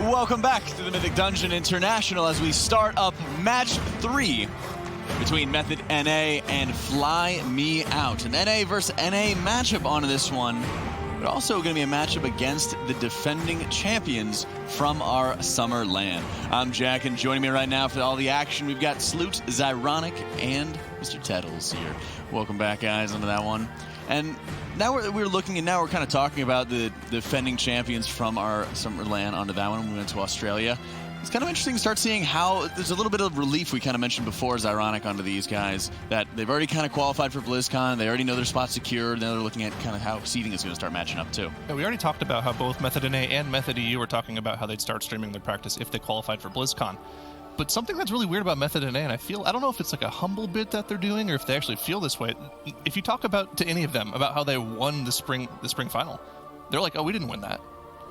Welcome back to the Mythic Dungeon International as we start up match 3 between Method NA and Fly Me Out. An NA versus NA matchup on this one, but also going to be a matchup against the defending champions from our summer land. I'm Jack, and joining me right now for all the action, we've got Sloot, Zyronic, and Mr. Tettles here. Welcome back, guys, onto that one. And now we're looking, and now we're kind of talking about the defending champions from our summer land onto that one. We went to Australia. It's kind of interesting to start seeing how there's a little bit of relief we kind of mentioned before as ironic onto these guys, that they've already kind of qualified for BlizzCon. They already know their spot secured. Now they're looking at kind of how seeding is going to start matching up too. Yeah, we already talked about how both Method NA and Method EU were talking about how they'd start streaming their practice if they qualified for BlizzCon. But something that's really weird about Method NA, and I don't know if it's like a humble bit that they're doing or if they actually feel this way. If you talk to any of them about how they won the spring final, they're like, oh, we didn't win that.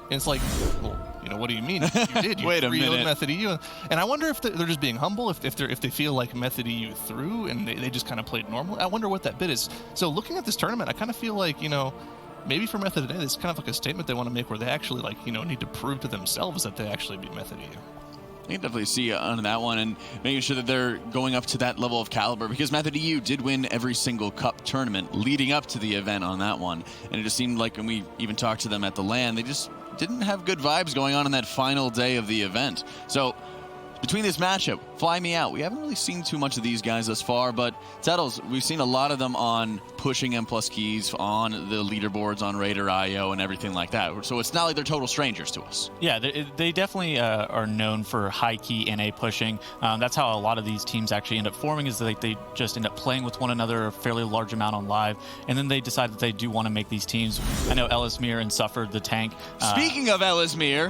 And it's like, well, you know, what do you mean? You did. You Wait a minute. Method EU. And I wonder if they're just being humble, if they feel like Method EU threw and they just kind of played normally. I wonder what that bit is. So looking at this tournament, I kind of feel like, you know, maybe for Method NA, this is kind of like a statement they want to make where they actually, like, you know, need to prove to themselves that they actually beat Method EU. I can definitely see on that one, and making sure that they're going up to that level of caliber, because Method EU did win every single cup tournament leading up to the event on that one. And it just seemed like when we even talked to them at the LAN, they just didn't have good vibes going on in that final day of the event. So between this matchup, Fly Me Out, we haven't really seen too much of these guys thus far, but Tettles, we've seen a lot of them on pushing M+ keys on the leaderboards on Raider.io and everything like that. So it's not like they're total strangers to us. Yeah, they definitely are known for high-key NA pushing. That's how a lot of these teams actually end up forming, is that they just end up playing with one another a fairly large amount on live, and then they decide that they do want to make these teams. I know Ellismere and Suffered the Tank. Speaking of Ellismere,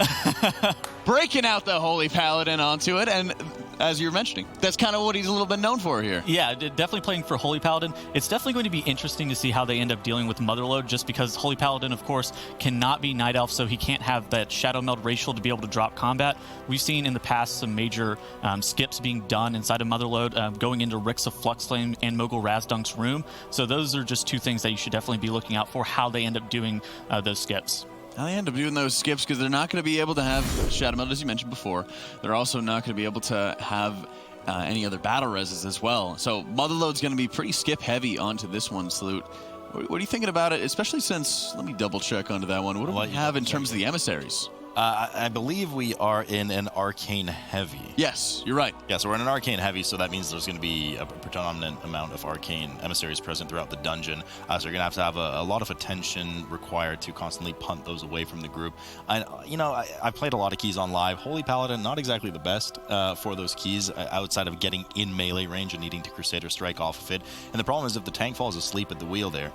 breaking out the Holy Paladin onto it, and as you're mentioning, that's kind of what he's a little bit known for here. Yeah, definitely playing for Holy Paladin. It's definitely going to be interesting to see how they end up dealing with Motherlode, just because Holy Paladin, of course, cannot be Night Elf, so he can't have that Shadow Meld racial to be able to drop combat. We've seen in the past some major skips being done inside of Motherlode, going into Rix of Fluxflame and Mogul Razdunk's room. So those are just two things that you should definitely be looking out for, how they end up doing those skips. They end up doing those skips because they're not going to be able to have Shadow Meld, as you mentioned before. They're also not going to be able to have any other battle reses as well. So Motherlode's going to be pretty skip heavy onto this one, Salute. What are you thinking about it, especially since, let me double check onto that one. What do we have in terms of the emissaries? I believe we are in an Arcane Heavy. Yes, you're right. Yeah, so we're in an Arcane Heavy, so that means there's going to be a predominant amount of Arcane emissaries present throughout the dungeon. So you're going to have a lot of attention required to constantly punt those away from the group. I've played a lot of keys on live. Holy Paladin, not exactly the best for those keys, outside of getting in melee range and needing to Crusader strike off of it. And the problem is if the tank falls asleep at the wheel there,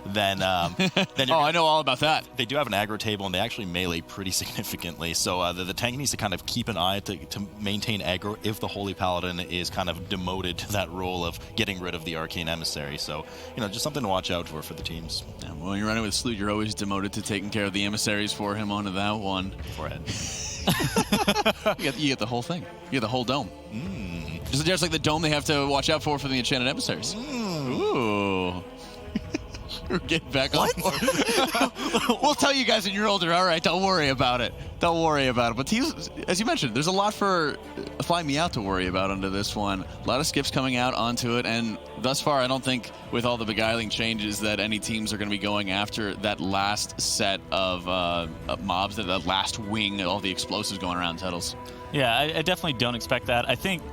then oh, I know all about that. They do have an aggro table, and they actually melee pretty significantly. So the tank needs to kind of keep an eye to maintain aggro if the Holy Paladin is kind of demoted to that role of getting rid of the Arcane Emissary. So, you know, just something to watch out for the teams. Yeah, well, when you're running with Sloot, you're always demoted to taking care of the emissaries for him onto that one. Forehead. you get the whole thing. You get the whole dome. Just like the dome they have to watch out for the enchanted emissaries. Ooh. Get back on. We'll tell you guys when you're older. All right, don't worry about it. Don't worry about it. But as you mentioned, there's a lot for Fly Me Out to worry about under this one. A lot of skips coming out onto it, and thus far, I don't think with all the beguiling changes that any teams are going to be going after that last set of mobs, that last wing, all the explosives going around, Tettles. Yeah, I definitely don't expect that. I think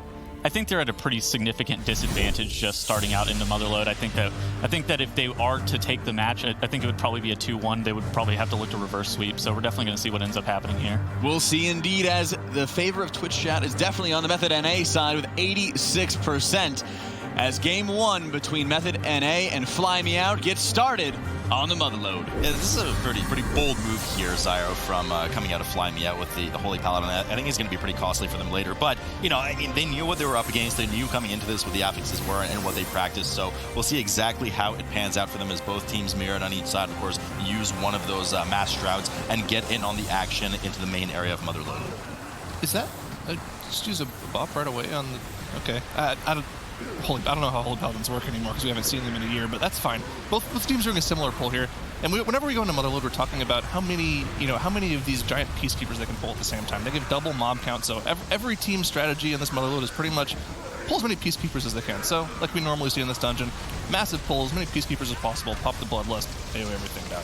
they're at a pretty significant disadvantage just starting out into Motherlode. I think that if they are to take the match, I think it would probably be a 2-1. They would probably have to look to reverse sweep. So we're definitely going to see what ends up happening here. We'll see indeed, as the favor of Twitch chat is definitely on the Method NA side with 86%. As game 1 between Method NA and Fly Me Out gets started on the Motherlode. Yeah, this is a pretty bold move here, Zyro, from coming out of Fly Me Out with the Holy Paladin. I think it's going to be pretty costly for them later. But, you know, I mean, they knew what they were up against. They knew coming into this what the affixes were and what they practiced. So we'll see exactly how it pans out for them as both teams mirrored on each side, of course, use one of those mass shrouds and get in on the action into the main area of Motherlode. Is that... just use a buff right away on the... Okay. I don't know how Holy Paladins work anymore because we haven't seen them in a year, but that's fine. Both teams are doing a similar pull here. And whenever we go into Motherlode, we're talking about how many of these giant peacekeepers they can pull at the same time. They give double mob count, so every team strategy in this Motherlode is pretty much pull as many peacekeepers as they can. So, like we normally see in this dungeon, massive pull, as many peacekeepers as possible, pop the bloodlust, AoE everything down.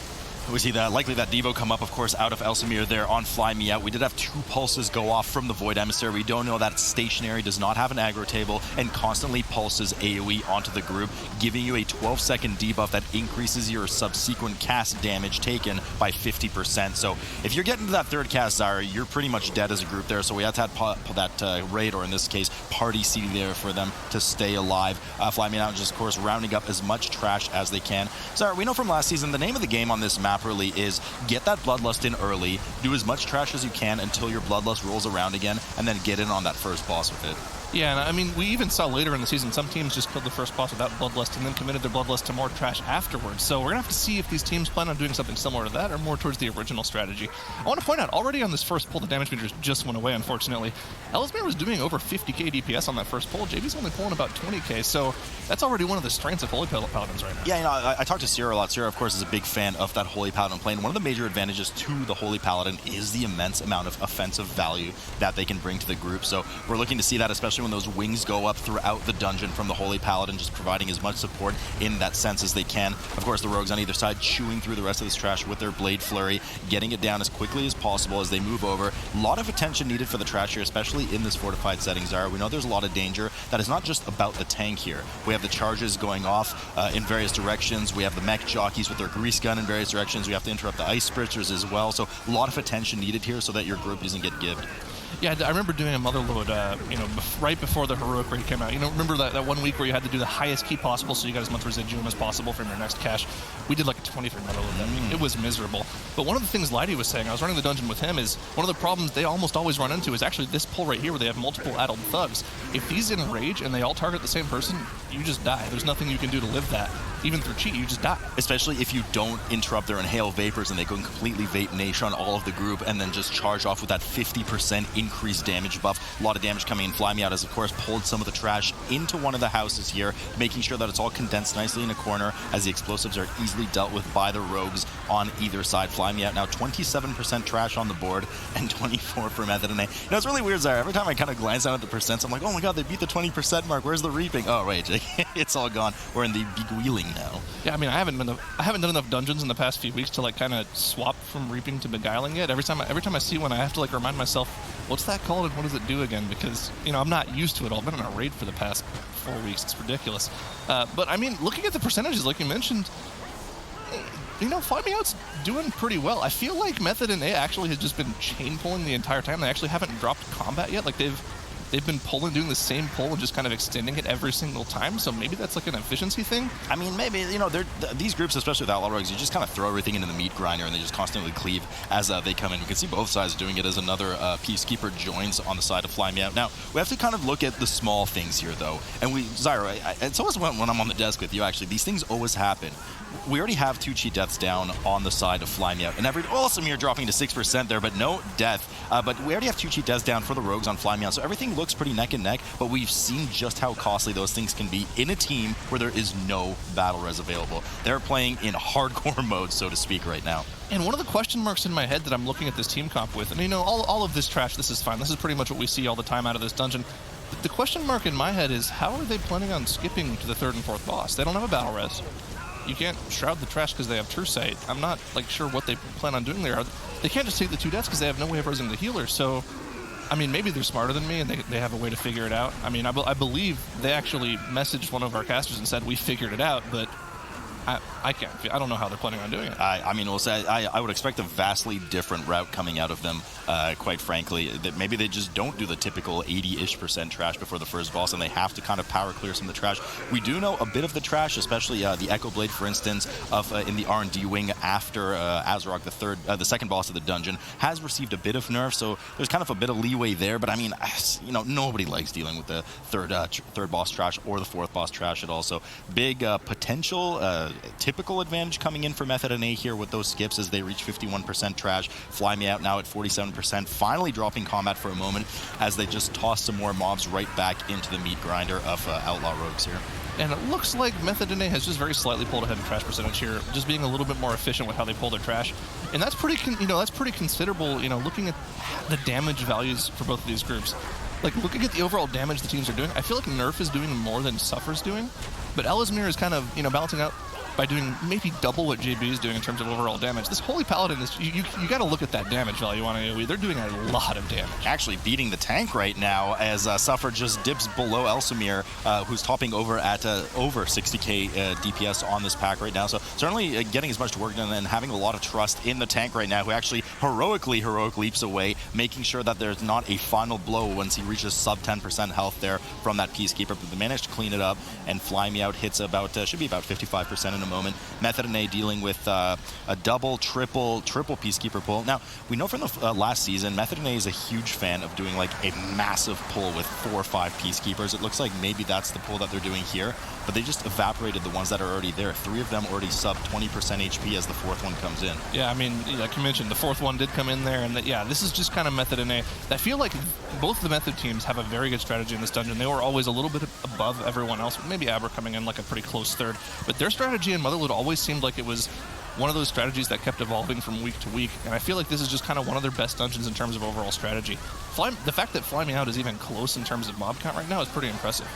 We see that likely that Devo come up, of course, out of Elsamir there on Fly Me Out. We did have 2 pulses go off from the Void Emissary. We don't know that it's stationary, does not have an aggro table, and constantly pulses AoE onto the group, giving you a 12-second debuff that increases your subsequent cast damage taken by 50%. So if you're getting to that third cast, Zyra, you're pretty much dead as a group there. So we have to have that raid, or in this case, party CD there for them to stay alive. Fly Me Out just, of course, rounding up as much trash as they can. Zyra, we know from last season, the name of the game on this map really is get that Bloodlust in early, do as much trash as you can until your Bloodlust rolls around again, and then get in on that first boss with it. Yeah, and I mean, we even saw later in the season some teams just killed the first boss without Bloodlust and then committed their Bloodlust to more trash afterwards. So we're going to have to see if these teams plan on doing something similar to that or more towards the original strategy. I want to point out, already on this first pull, the damage meters just went away, unfortunately. Ellesmere was doing over 50k DPS on that first pull. JB's only pulling about 20k, so that's already one of the strengths of Holy Paladins right now. Yeah, you know, I talked to Sierra a lot. Sierra, of course, is a big fan of that Holy Paladin plane. One of the major advantages to the Holy Paladin is the immense amount of offensive value that they can bring to the group. So we're looking to see that, especially when those wings go up throughout the dungeon from the Holy Paladin, just providing as much support in that sense as they can. Of course, the rogues on either side chewing through the rest of this trash with their Blade Flurry, getting it down as quickly as possible as they move over. A lot of attention needed for the trash here, especially in this fortified setting, Zyra. We know there's a lot of danger. That is not just about the tank here. We have the charges going off in various directions. We have the mech jockeys with their grease gun in various directions. We have to interrupt the ice spritzers as well. So a lot of attention needed here so that your group doesn't get gibbed. Yeah, I remember doing a Motherlode, right before the Heroic Raid came out. Remember that 1 week where you had to do the highest key possible so you got as much residuum as possible from your next cache? We did like a 23 Motherlode that week. It was miserable. But one of the things Lighty was saying, I was running the dungeon with him, is one of the problems they almost always run into is actually this pull right here where they have multiple addled thugs. If these enrage and they all target the same person, you just die. There's nothing you can do to live that. Even through cheat, you just die. Especially if you don't interrupt their inhale vapors and they go and completely vape Nation on all of the group and then just charge off with that 50% increased damage buff. A lot of damage coming in. Fly Me Out has, of course, pulled some of the trash into one of the houses here, making sure that it's all condensed nicely in a corner as the explosives are easily dealt with by the rogues on either side. Fly Me Out now 27% trash on the board and 24 for Method NA. It's really weird, Zyra. Every time I kind of glance down at the percents, I'm like, oh my god, they beat the 20% mark. Where's the reaping? Oh, right. It's all gone. We're in the beguiling now. Yeah, I mean, I haven't done enough dungeons in the past few weeks to like kind of swap from reaping to beguiling yet. Every time I see one, I have to like remind myself, what's that called and what does it do again? Because I'm not used to it all. I've been on a raid for the past 4 weeks. It's ridiculous. But I mean, looking at the percentages, like you mentioned, Fly Me Out's doing pretty well. I feel like Method NA actually has just been chain pulling the entire time. They actually haven't dropped combat yet. Like they've been doing the same pull and just kind of extending it every single time. So maybe that's like an efficiency thing. I mean, maybe, these groups, especially with Outlaw Rogues, you just kind of throw everything into the meat grinder and they just constantly cleave as they come in. We can see both sides doing it as another Peacekeeper joins on the side of Fly Me Out. Now, we have to kind of look at the small things here, though. And Zyra, it's always when I'm on the desk with you, actually, these things always happen. We already have 2 cheat deaths down on the side of Fly Me Out. And Samir dropping to 6% there, but no death. But we already have 2 cheat deaths down for the rogues on Fly Me Out. So everything looks pretty neck and neck, but we've seen just how costly those things can be in a team where there is no battle res available. They're playing in hardcore mode, so to speak, right now. And one of the question marks in my head that I'm looking at this team comp with, and all of this trash, this is fine. This is pretty much what we see all the time out of this dungeon. But the question mark in my head is, how are they planning on skipping to the 3rd and 4th boss? They don't have a battle res. You can't shroud the trash because they have True Sight. I'm not sure what they plan on doing there. They can't just take the 2 deaths because they have no way of resing the healer. So, I mean, maybe they're smarter than me and they have a way to figure it out. I mean, I believe they actually messaged one of our casters and said, we figured it out, but I don't know how they're planning on doing it. I mean, we'll say I would expect a vastly different route coming out of them, quite frankly. That maybe they just don't do the typical 80-ish% trash before the first boss, and they have to kind of power clear some of the trash. We do know a bit of the trash, especially the Echo Blade, for instance, in the R&D wing after Azrog, the second boss of the dungeon, has received a bit of nerf, so there's kind of a bit of leeway there. But I mean, nobody likes dealing with the third boss trash or the 4th boss trash at all. So big potential potential typical advantage coming in for Method NA here with those skips as they reach 51% trash. Fly Me Out now at 47%, finally dropping combat for a moment as they just toss some more mobs right back into the meat grinder of Outlaw Rogues here. And it looks like Method NA has just very slightly pulled ahead in trash percentage here, just being a little bit more efficient with how they pull their trash. And that's pretty, that's pretty considerable, looking at the damage values for both of these groups. Like, looking at the overall damage the teams are doing, I feel like Nerf is doing more than Suffer's doing, but Ellesmere is kind of, balancing out by doing maybe double what JB is doing in terms of overall damage. This Holy Paladin is, you got to look at that damage value on AoE. They're doing a lot of damage. Actually beating the tank right now as Suffer just dips below Ellesmere, who's topping over at over 60k DPS on this pack right now. So certainly getting as much work done and having a lot of trust in the tank right now, who actually heroic leaps away, making sure that there's not a final blow once he reaches sub 10% health there from that Peacekeeper. But they managed to clean it up, and Fly Me Out hits about, should be about 55% in a moment. Method NA dealing with a double, triple Peacekeeper pull. Now, we know from the last season, Method NA is a huge fan of doing like a massive pull with 4 or 5 Peacekeepers. It looks like maybe that's the pull that they're doing here, but they just evaporated the ones that are already there. 3 of them already sub 20% HP as the 4th one comes in. Yeah, I mean, like you mentioned, the 4th one did come in there, and this is just kind of Method NA. I feel like both the Method teams have a very good strategy in this dungeon. They were always a little bit above everyone else, maybe Aber coming in like a pretty close 3rd, but their strategy in Motherlode always seemed like it was one of those strategies that kept evolving from week to week, and I feel like this is just kind of one of their best dungeons in terms of overall strategy. The fact that Fly Me Out is even close in terms of mob count right now is pretty impressive.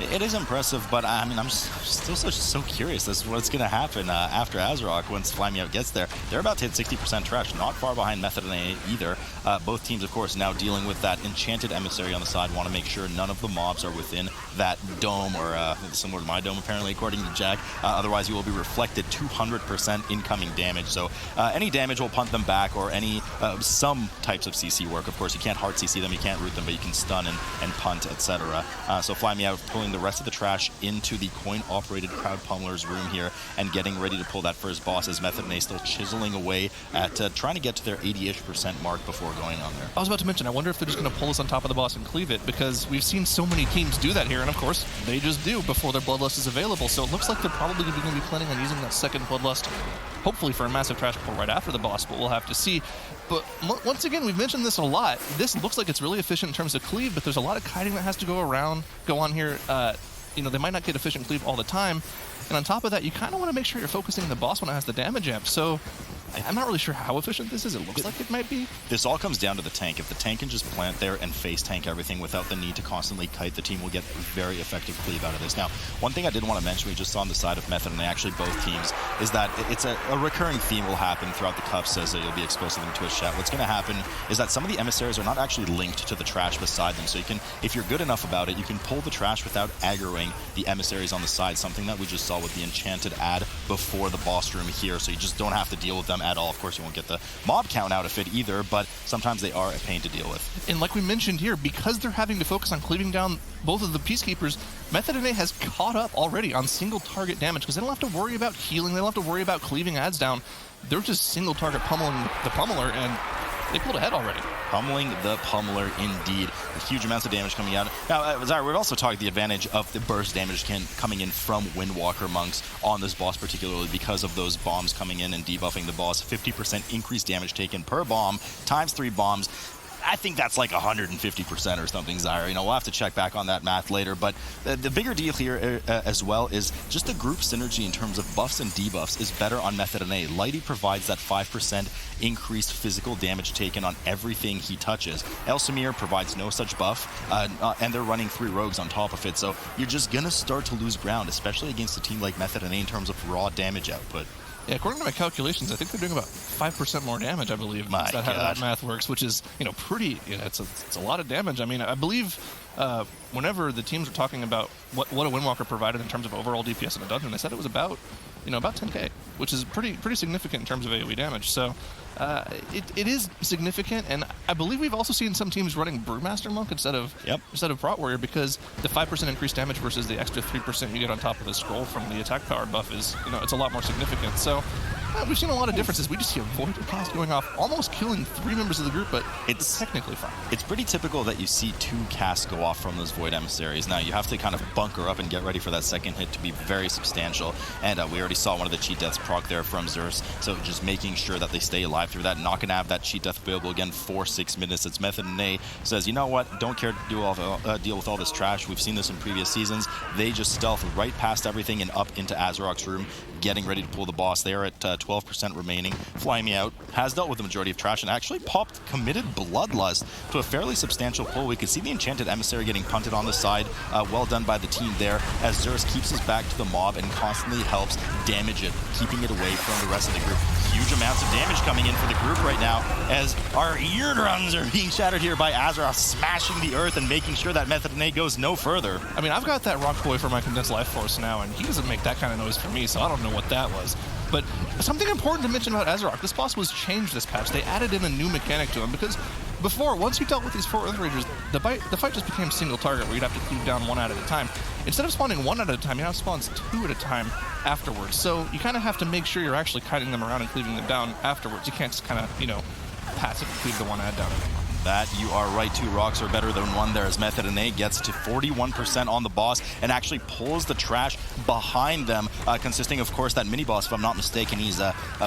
It is impressive, but I mean, I'm still so curious as to what's going to happen after Azrock once Fly Me Out gets there. They're about to hit 60% trash, not far behind Method NA either. Both teams, of course, now dealing with that enchanted emissary on the side, want to make sure none of the mobs are within that dome, or similar to my dome, apparently, according to Jack. Otherwise, you will be reflected 200% incoming damage. So any damage will punt them back, or some types of CC work. Of course, you can't hard CC them, you can't root them, but you can stun and punt, etc. So Fly Me Out pulling the rest of the trash into the coin-operated Crowd Pummeler's room here and getting ready to pull that first boss, as Method NA still chiseling away at trying to get to their 80-ish% mark before going on there. I was about to mention, I wonder if they're just going to pull us on top of the boss and cleave it, because we've seen so many teams do that here, and of course, they just do before their Bloodlust is available, so it looks like they're probably going to be planning on using that second Bloodlust, hopefully for a massive trash pull right after the boss, but we'll have to see. But once again, we've mentioned this a lot. This looks like it's really efficient in terms of cleave, but there's a lot of kiting that has to go on here. They might not get efficient cleave all the time. And on top of that, you kind of want to make sure you're focusing the boss when it has the damage amp. So I'm not really sure how efficient this is. It looks like it might be. This all comes down to the tank. If the tank can just plant there and face tank everything without the need to constantly kite, the team will get very effective cleave out of this. Now, one thing I did want to mention, we just saw on the side of Method, and actually both teams, is that it's a recurring theme will happen throughout the cups as you'll be exposed to them in Twitch chat. What's going to happen is that some of the emissaries are not actually linked to the trash beside them. So you can, if you're good enough about it, you can pull the trash without aggroing the emissaries on the side, something that we just saw with the enchanted ad before the boss room here. So you just don't have to deal with them at all. Of course, you won't get the mob count out of it either, but sometimes they are a pain to deal with. And like we mentioned here, because they're having to focus on cleaving down both of the Peacekeepers, Method NA has caught up already on single target damage, because they don't have to worry about healing, they don't have to worry about cleaving ads down. They're just single target pummeling the pummeler, and they pulled ahead already. Pummeling the pummeler, indeed. Huge amounts of damage coming out. Now, Zara, we've also talked the advantage of the burst damage coming in from Windwalker monks on this boss, particularly because of those bombs coming in and debuffing the boss. 50% increased damage taken per bomb, times 3 bombs. I think that's like 150% or something, Zyra. We'll have to check back on that math later. But the bigger deal here as well is just the group synergy in terms of buffs and debuffs is better on Method NA. Lighty provides that 5% increased physical damage taken on everything he touches. Elsamir provides no such buff, and they're running 3 rogues on top of it. So you're just going to start to lose ground, especially against a team like Method NA in terms of raw damage output. Yeah, according to my calculations, I think they're doing about 5% more damage, I believe. That's how that math works, which is, pretty, it's a lot of damage. I mean, I believe whenever the teams were talking about what a Windwalker provided in terms of overall DPS in a dungeon, they said it was about 10k, which is pretty significant in terms of AoE damage. So it is significant, and I believe we've also seen some teams running Brewmaster Monk instead of Prot Warrior, because the 5% increased damage versus the extra 3% you get on top of the scroll from the attack power buff is, it's a lot more significant. So We've seen a lot of differences. We just see a Void cast going off, almost killing 3 members of the group, but it's technically fine. It's pretty typical that you see 2 casts go off from those Void Emissaries. Now, you have to kind of bunker up and get ready for that second hit to be very substantial. And we already saw one of the cheat deaths proc there from Zerus, so just making sure that they stay alive through that. Not going to have that cheat death available again for 6 minutes. It's Method NA says, you know what, don't care to deal with all this trash. We've seen this in previous seasons. They just stealth right past everything and up into Azarok's room, getting ready to pull the boss. They are at 12% remaining. Fly Me Out has dealt with the majority of trash and actually popped Committed Bloodlust to a fairly substantial pull. We could see the Enchanted Emissary getting punted on the side. Well done by the team there, as Zerus keeps his back to the mob and constantly helps damage it, keeping it away from the rest of the group. Huge amounts of damage coming in for the group right now, as our eardrums are being shattered here by Azeroth, smashing the earth and making sure that Method NA goes no further. I mean, I've got that Rock Boy for my Condensed Life Force now, and he doesn't make that kind of noise for me, so I don't know what that was. But something important to mention about Azeroth, this boss was changed this patch. They added in a new mechanic to him, because before, once you dealt with these 4 Earth Ragers, the fight just became single target, where you'd have to cleave down 1 at a time. Instead of spawning 1 at a time, you now spawns 2 at a time afterwards. So you kind of have to make sure you're actually kiting them around and cleaving them down afterwards. You can't just kind of, you know, passively cleave the 1 ad down. That you are right, 2 rocks are better than 1 there, as Method NA gets to 41% on the boss and actually pulls the trash behind them, consisting of course that mini boss, if I'm not mistaken. He's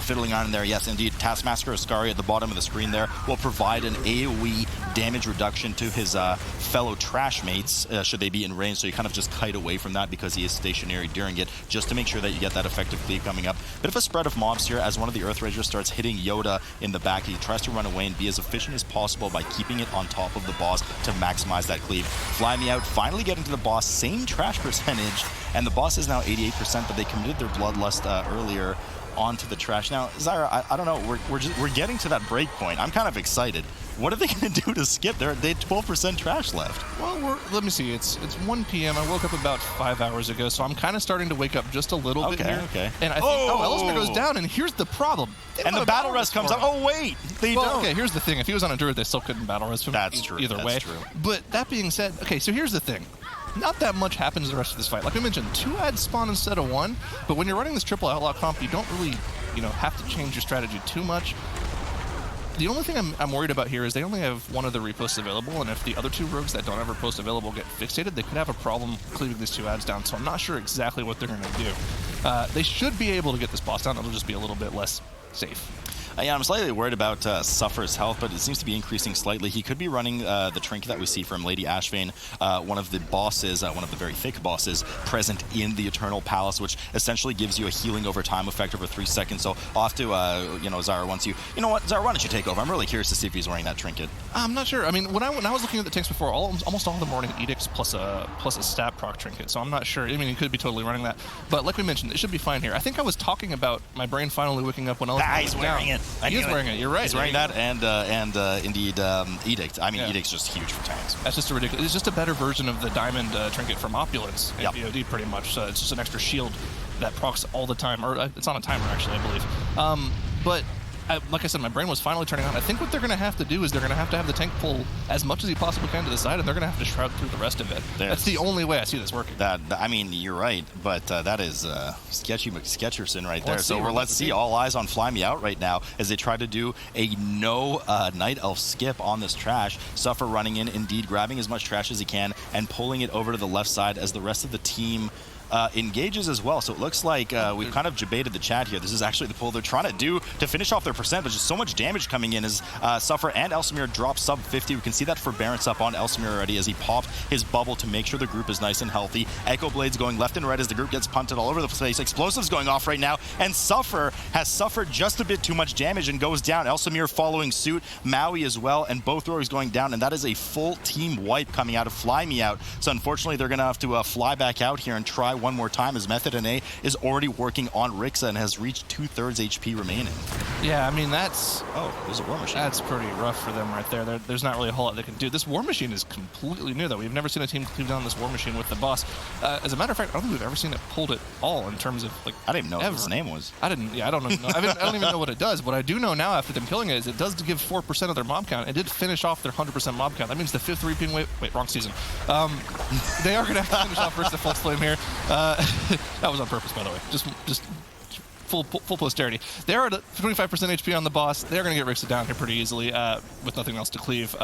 fiddling on in there. Yes, indeed, Taskmaster Ascari at the bottom of the screen there will provide an AoE damage reduction to his fellow trash mates should they be in range, so you kind of just kite away from that because he is stationary during it, just to make sure that you get that effective cleave coming up. Bit of a spread of mobs here, as one of the Earth Ragers starts hitting Yoda in the back. He tries to run away and be as efficient as possible by keeping it on top of the boss to maximize that cleave. Fly Me Out finally getting to the boss, same trash percentage, and the boss is now 88%, but they committed their Bloodlust earlier onto the trash. Now, Zyra, I don't know, we're getting to that break point. I'm kind of excited. What are they going to do to skip? They had 12% trash left. Well, let me see. It's 1 p.m. I woke up about 5 hours ago, so I'm kind of starting to wake up just a little bit here. Okay. And I think, Ellesmere goes down, and here's the problem. And the battle rest comes up. Oh, wait, they don't. Okay, here's the thing. If he was on a druid, they still couldn't battle rest him. That's true. Either way. That's true. But that being said, okay, so here's the thing. Not that much happens the rest of this fight. Like I mentioned, 2 ads spawn instead of 1, but when you're running this triple outlaw comp, you don't really, have to change your strategy too much. The only thing I'm worried about here is they only have 1 of the reposts available, and if the other 2 rogues that don't have a repost available get fixated, they could have a problem cleaving these 2 ads down, so I'm not sure exactly what they're going to do. They should be able to get this boss down. It'll just be a little bit less safe. Yeah, I'm slightly worried about Suffer's health, but it seems to be increasing slightly. He could be running the trinket that we see from Lady Ashvane, one of the bosses, one of the very thick bosses present in the Eternal Palace, which essentially gives you a healing over time effect over 3 seconds. So I'll have to, Zara wants you. You know what, Zara, why don't you take over? I'm really curious to see if he's wearing that trinket. I'm not sure. I mean, when I was looking at the tanks before, almost all of them were running edicts plus a stat proc trinket, so I'm not sure. I mean, he could be totally running that, but like we mentioned, it should be fine here. I think I was talking about my brain finally waking up when he's wearing it. He is wearing it. You're right. He's wearing that and indeed Edict. I mean, Edict's just huge for tanks. That's just ridiculous. It's just a better version of the diamond trinket from Opulence in VOD, pretty much. So it's just an extra shield that procs all the time, or it's on a timer actually, I believe. But like I said, my brain was finally turning on. I think what they're going to have to do is they're going to have the tank pull as much as he possibly can to the side, and they're going to have to shroud through the rest of it. That's the only way I see this working. I mean, you're right, but that is sketchy McSketcherson right there. Let's see. All eyes on Fly Me Out right now as they try to do a no Night Elf skip on this trash. Suffer running in, indeed grabbing as much trash as he can and pulling it over to the left side as the rest of the team engages as well. So it looks like we've kind of debated the chat here. This is actually the pull they're trying to do to finish off their percent, but just so much damage coming in as Suffer and Elsamir drop sub 50. We can see that forbearance up on Elsamir already as he popped his bubble to make sure the group is nice and healthy. Echo Blades going left and right as the group gets punted all over the place. Explosives going off right now, and Suffer has suffered just a bit too much damage and goes down. Elsamir following suit, Maui as well, and both rogues going down, and that is a full team wipe coming out of Fly Me Out. So unfortunately, they're going to have to fly back out here and try one more time as Method NA is already working on Rixa and has reached 2/3 HP remaining. Yeah, I mean, that's... Oh, there's a War Machine. That's pretty rough for them right there. There's not really a whole lot they can do. This War Machine is completely new, though. We've never seen a team cleave down this War Machine with the boss. As a matter of fact, I don't think we've ever seen it pulled at all in terms of, like, I didn't even know what his name was. I don't know. I don't even know what it does. What I do know now after them killing it is it does give 4% of their mob count. It did finish off their 100% mob count. That means the 5th reaping wave... Wait, wrong season. They are going to have to finish off versus the Flux Flame here. That was on purpose, by the way. Just full posterity. They're at 25% HP on the boss. They're going to get Rixa down here pretty easily with nothing else to cleave.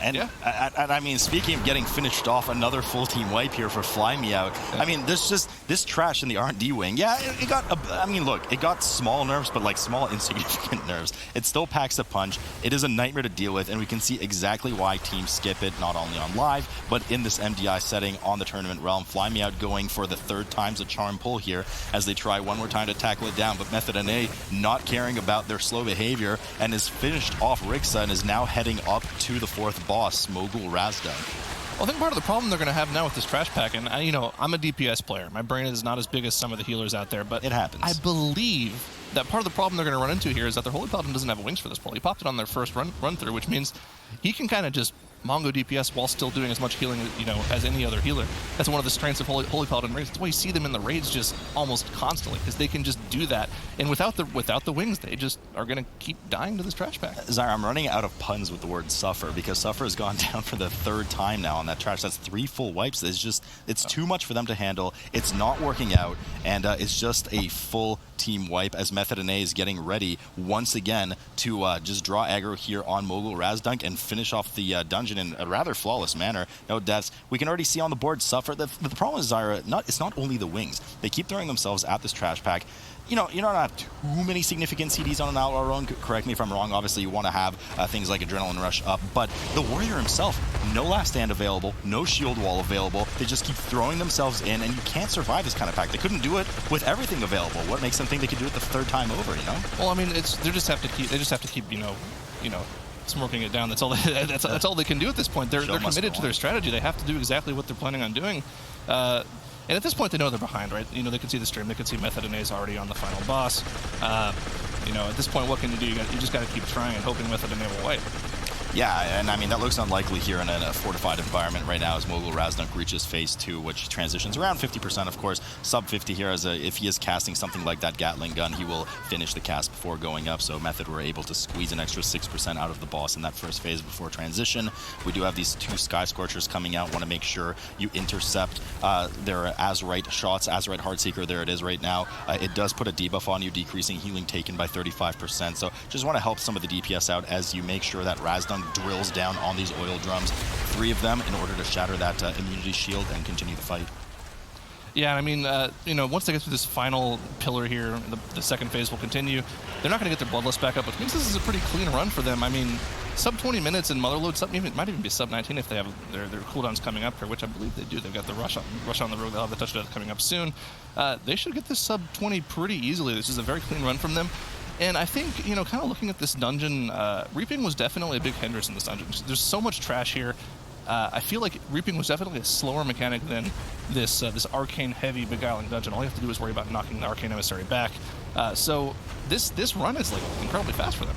And I mean, speaking of getting finished off, another full team wipe here for Fly Me Out. Yeah. I mean, there's just this trash in the R&D wing. Yeah, it got, I mean, look, it got small nerfs, but like small insignificant nerfs. It still packs a punch. It is a nightmare to deal with, and we can see exactly why teams skip it, not only on live, but in this MDI setting on the tournament realm. Fly Me Out going for the third time's a charm pull here as they try one more time to tackle it down, but Method NA not caring about their slow behavior and is finished off Rixa and is now heading up to the fourth boss, Mogul Razdunk. Well, I think part of the problem they're going to have now with this trash pack, and you know, I'm a DPS player. My brain is not as big as some of the healers out there, but it happens. I believe that part of the problem they're going to run into here is that their Holy Paladin doesn't have wings for this pull. He popped it on their first run through, which means he can kind of just Mongo DPS while still doing as much healing, you know, as any other healer. That's one of the strengths of Holy Paladin raids. That's why you see them in the raids just almost constantly, because they can just do that. And without the wings, they just are going to keep dying to this trash pack. Zyra, I'm running out of puns with the word suffer, because suffer has gone down for the third time now on that trash. That's 3 full wipes. It's too much for them to handle. It's not working out, and it's just a full team wipe as Method NA is getting ready once again to just draw aggro here on Mogul Razdunk and finish off the dungeon in a rather flawless manner. No deaths. We can already see on the board suffer. The problem is, Zyra, it's not only the wings. They keep throwing themselves at this trash pack. You know, you don't have too many significant CDs on an Outlaw run. Correct me if I'm wrong. Obviously, you want to have things like Adrenaline Rush up. But the Warrior himself, no last stand available, no shield wall available. They just keep throwing themselves in, and you can't survive this kind of pack. They couldn't do it with everything available. What makes them think they could do it the third time over, you know? Well, I mean, they just have to keep, you know, smoking it down. That's all that's all they can do at this point. They're committed to their strategy. They have to do exactly what they're planning on doing. And at this point, they know they're behind, right? You know, they can see the stream. They can see Method NA is already on the final boss. You know, at this point, what can you do? You just got to keep trying and hoping Method NA will wipe. Yeah, and I mean, that looks unlikely here in a fortified environment right now as Mogul Razdunk reaches phase 2, which transitions around 50%, of course. Sub 50 here, if he is casting something like that Gatling gun, he will finish the cast before going up. So Method were able to squeeze an extra 6% out of the boss in that first phase before transition. We do have these 2 Sky Scorchers coming out. Want to make sure you intercept their Azurite shots. Azurite Heartseeker, there it is right now. It does put a debuff on you, decreasing healing taken by 35%. So just want to help some of the DPS out as you make sure that Razdunk drills down on these oil drums, 3 of them, in order to shatter that immunity shield and continue the fight. Yeah, I mean, you know, once they get through this final pillar here, the second phase will continue. They're not going to get their Bloodlust back up, which means this is a pretty clean run for them. I mean, sub 20 minutes in Motherlode, might even be sub 19 if they have their cooldowns coming up here, which I believe they do. They've got the rush on the road. They'll have the touchdown coming up soon. They should get this sub 20 pretty easily. This is a very clean run from them. And I think, you know, kind of looking at this dungeon, Reaping was definitely a big hindrance in this dungeon. There's so much trash here. I feel like Reaping was definitely a slower mechanic than this arcane-heavy beguiling dungeon. All you have to do is worry about knocking the Arcane Emissary back. So this run is like incredibly fast for them.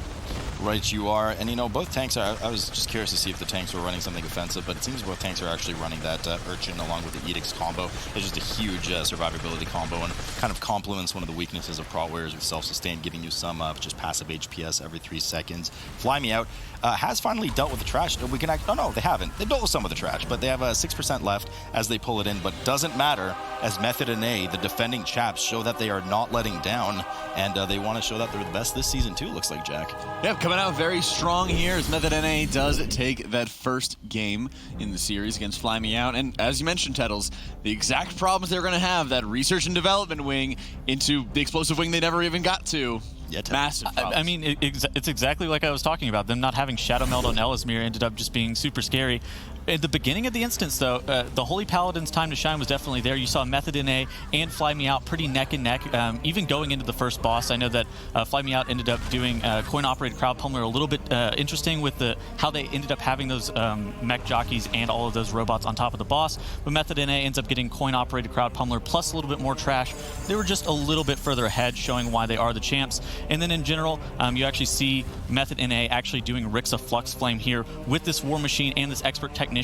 Right, you are. And, you know, both tanks are... I was just curious to see if the tanks were running something offensive, but it seems both tanks are actually running that Urchin along with the Edict's combo. It's just a huge survivability combo and kind of complements one of the weaknesses of Prot Warriors with self-sustain, giving you some just passive HPS every 3 seconds. Fly Me Out has finally dealt with the trash. We can oh, no, they haven't. They dealt with some of the trash, but they have 6% left as they pull it in, but doesn't matter as Method NA, the defending chaps, show that they are not letting down, and they want to show that they're the best this season too, looks like, Jack. Yeah, coming out very strong here as Method NA does take that first game in the series against Fly Me Out. And as you mentioned, Tettles, the exact problems they're going to have, that research and development wing into the explosive wing they never even got to. Yeah, massive problems. I mean, it's exactly like I was talking about. Them not having Shadow Meld on Ellesmere ended up just being super scary. At the beginning of the instance, though, the Holy Paladin's time to shine was definitely there. You saw Method NA and Fly Me Out pretty neck and neck, even going into the first boss. I know that Fly Me Out ended up doing coin-operated crowd pummeler a little bit interesting with how they ended up having those mech jockeys and all of those robots on top of the boss. But Method NA ends up getting coin-operated crowd pummeler plus a little bit more trash. They were just a little bit further ahead, showing why they are the champs. And then in general, you actually see Method NA actually doing Rixa Flux Flame here with this War Machine and this Expert Technician,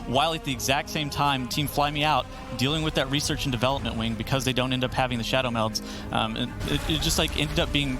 while at the exact same time, Team Fly Me Out dealing with that research and development wing because they don't end up having the Shadow Melds. It just like ended up being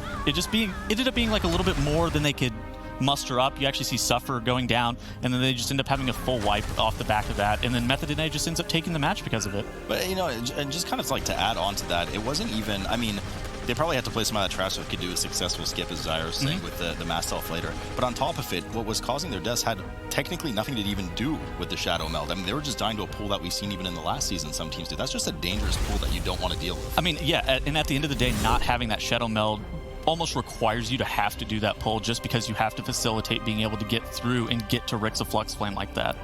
like a little bit more than they could muster up. You actually see Suffer going down, and then they just end up having a full wipe off the back of that, and then Method NA just ends up taking the match because of it. But, you know, and just kind of like to add on to that, it wasn't even, I mean, they probably had to play some of that trash so they could do a successful skip, as Zyra was saying, with the Mass Elf later. But on top of it, what was causing their deaths had technically nothing to even do with the Shadow Meld. I mean, they were just dying to a pool that we've seen even in the last season some teams do. That's just a dangerous pool that you don't want to deal with. I mean, yeah, and at the end of the day, not having that Shadow Meld almost requires you to have to do that pull just because you have to facilitate being able to get through and get to Rix of Flux Flame like that.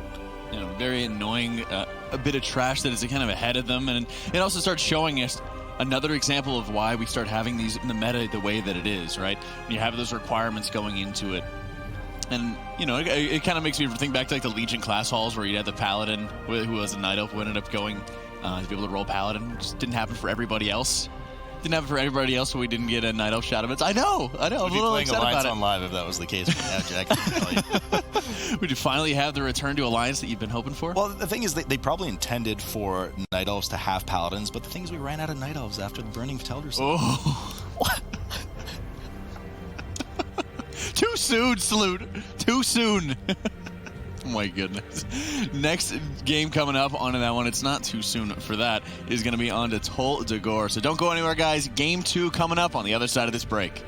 You know, very annoying, a bit of trash that is kind of ahead of them, and it also starts showing us another example of why we start having these in the meta the way that it is, right? When you have those requirements going into it. And, you know, it kind of makes me think back to like the Legion class halls where you had the Paladin who was a Night Elf who ended up going to be able to roll Paladin. It just didn't happen for everybody else. Didn't happen for everybody else, so we didn't get a Night Elf Shadow Mist. I know. I'm a little upset about it. on live if that was the case right now, Jack. Would you finally have the return to Alliance that you've been hoping for? Well, the thing is, they probably intended for Night Elves to have Paladins, but the thing is, we ran out of Night Elves after the Burning of Teldrassil. Oh. What? Too soon, Salute. Too soon. Oh my goodness. Next game coming up onto that one, it's not too soon for that, is going to be on to Tol Dagor. So don't go anywhere, guys. Game 2 coming up on the other side of this break.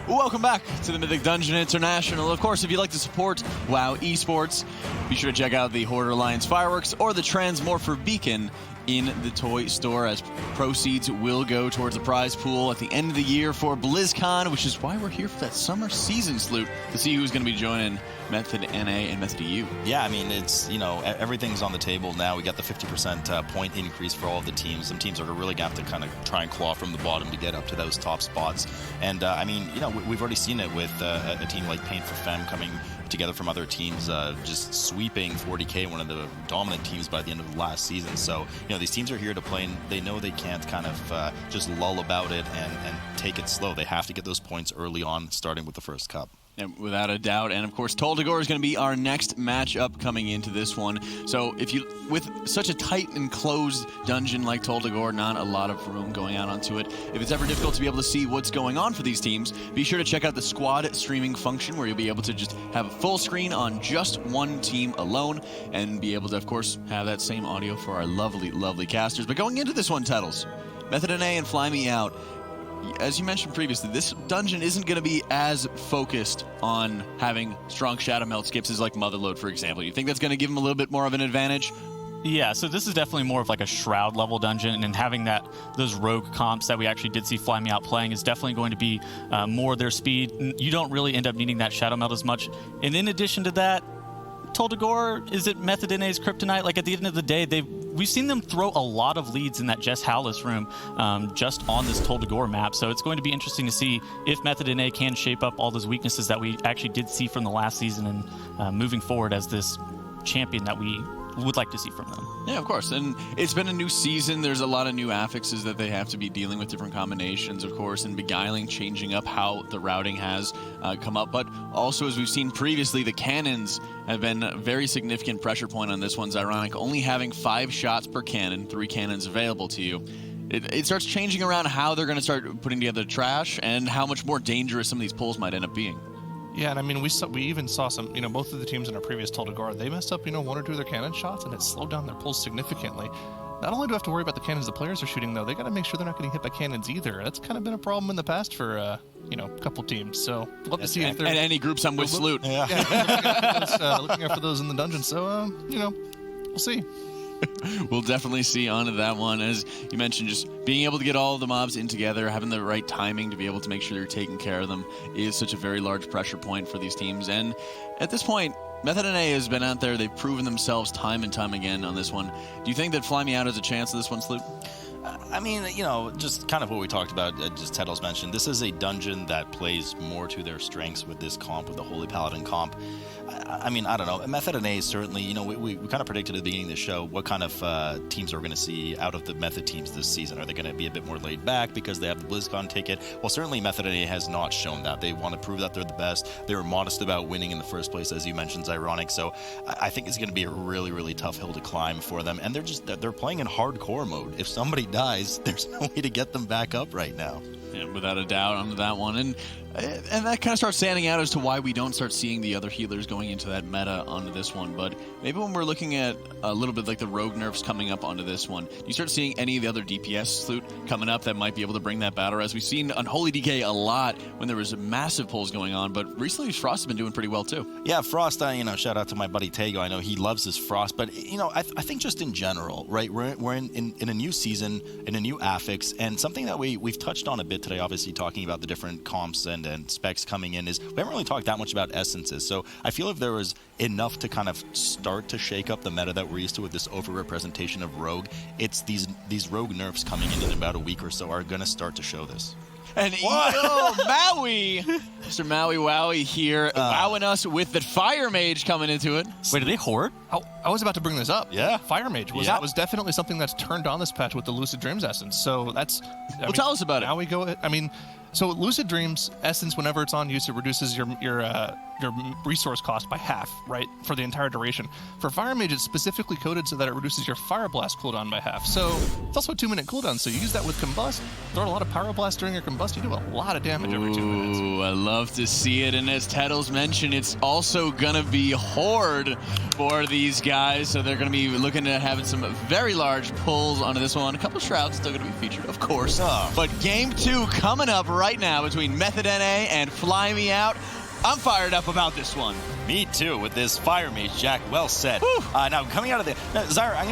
Welcome back to the Mythic Dungeon International. Of course, if you'd like to support WoW Esports, be sure to check out the Horde Alliance Fireworks or the Transmorpher Beacon in the toy store, as proceeds will go towards the prize pool at the end of the year for BlizzCon, which is why we're here for that summer season salute to see who's going to be joining Method NA and Method EU. Yeah, I mean, it's, you know, everything's on the table now. We got the 50% point increase for all of the teams. Some teams are really going to have to kind of try and claw from the bottom to get up to those top spots. And, I mean, you know, we've already seen it with a team like Paint for Femme coming together from other teams, just sweeping 40K, one of the dominant teams by the end of the last season. So, you know, these teams are here to play, and they know they can't kind of just lull about it and take it slow. They have to get those points early on, starting with the first cup. And without a doubt. And of course, Tol Dagor is going to be our next matchup coming into this one. So if you, with such a tight and closed dungeon like Tol Dagor, not a lot of room going out onto it. If it's ever difficult to be able to see what's going on for these teams, be sure to check out the squad streaming function, where you'll be able to just have a full screen on just one team alone and be able to, of course, have that same audio for our lovely, lovely casters. But going into this one, Tettles, Method NA and Fly Me Out, as you mentioned previously, this dungeon isn't going to be as focused on having strong Shadow Meld skips as like Motherlode, for example. You think that's going to give them a little bit more of an advantage? Yeah, so this is definitely more of like a Shroud level dungeon, and having those rogue comps that we actually did see Fly Me Out playing is definitely going to be more their speed. You don't really end up needing that Shadow Meld as much. And in addition to that, Tol Dagor, is it Method NA's kryptonite? Like, at the end of the day, we've seen them throw a lot of leads in that Jess Howless room just on this Tol Dagor map. So it's going to be interesting to see if Method NA can shape up all those weaknesses that we actually did see from the last season and moving forward as this champion that we would like to see from them. Yeah, of course. And it's been a new season. There's a lot of new affixes that they have to be dealing with, different combinations, of course, and beguiling, changing up how the routing has come up. But also, as we've seen previously, the cannons have been a very significant pressure point on this one's ironic. Only having 5 shots per cannon, 3 cannons available to you. It starts changing around how they're going to start putting together trash and how much more dangerous some of these pulls might end up being. Yeah, and I mean, we even saw some, both of the teams in our previous Tol Dagor, they messed up, 1 or 2 of their cannon shots, and it slowed down their pulls significantly. Not only do I have to worry about the cannons the players are shooting, though, they got to make sure they're not getting hit by cannons either. That's kind of been a problem in the past for, a couple teams. So, we'll have to see if they're... And any groups I'm with salute. Yeah, looking out for those in the dungeon. So, we'll see. We'll definitely see onto that one. As you mentioned, just being able to get all of the mobs in together, having the right timing to be able to make sure you're taking care of them is such a very large pressure point for these teams. And at this point, Method NA has been out there. They've proven themselves time and time again on this one. Do you think that Fly Me Out has a chance of this one, Sloop? I mean, just kind of what we talked about, just Tettles mentioned, this is a dungeon that plays more to their strengths with this comp, with the Holy Paladin comp. I mean, I don't know. Method NA certainly, we kind of predicted at the beginning of the show what kind of teams are we going to see out of the Method teams this season. Are they going to be a bit more laid back because they have the BlizzCon ticket? Well, certainly Method NA has not shown that. They want to prove that they're the best. They were modest about winning in the first place, as you mentioned, ironic. So I think it's going to be a really, really tough hill to climb for them. And they're playing in hardcore mode. If somebody dies, there's no way to get them back up right now. Yeah, without a doubt onto that one. And And that kind of starts standing out as to why we don't start seeing the other healers going into that meta onto this one. But maybe when we're looking at a little bit like the rogue nerfs coming up onto this one, you start seeing any of the other DPS loot coming up that might be able to bring that battle. As we've seen Unholy DK a lot when there was massive pulls going on, but recently Frost has been doing pretty well too. Yeah, Frost, shout out to my buddy Tago. I know he loves his Frost, but, I think just in general, right, we're in a new season, in a new affix, and something that we've touched on a bit today, obviously talking about the different comps and specs coming in, is we haven't really talked that much about essences. So I feel if there was enough to kind of start to shake up the meta that we're used to with this overrepresentation of rogue, it's these rogue nerfs coming in about a week or so are going to start to show this. And Maui, Mr. Maui Wowie here, wowing us with the Fire Mage coming into it. Wait, are they Horde? I was about to bring this up. Yeah. Fire Mage was definitely something that's turned on this patch with the Lucid Dreams Essence. So that's... Tell us about it. Now we go... So Lucid Dreams Essence, whenever it's on use, it reduces your resource cost by half, right, for the entire duration. For Fire Mage, it's specifically coded so that it reduces your Fire Blast cooldown by half. So it's also a 2-minute cooldown, so you use that with Combust, throw a lot of Pyro Blast during your Combust, you do a lot of damage every 2 minutes. Ooh, I love to see it, and as Tettles mentioned, it's also going to be Horde for these guys, so they're going to be looking at having some very large pulls onto this one. A couple Shrouds still going to be featured, of course. But Game 2 coming up right now between Method NA and Fly Me Out. I'm fired up about this one. Me too, with this Fire Mage, Jack. Well said. Now, coming out of Zyra,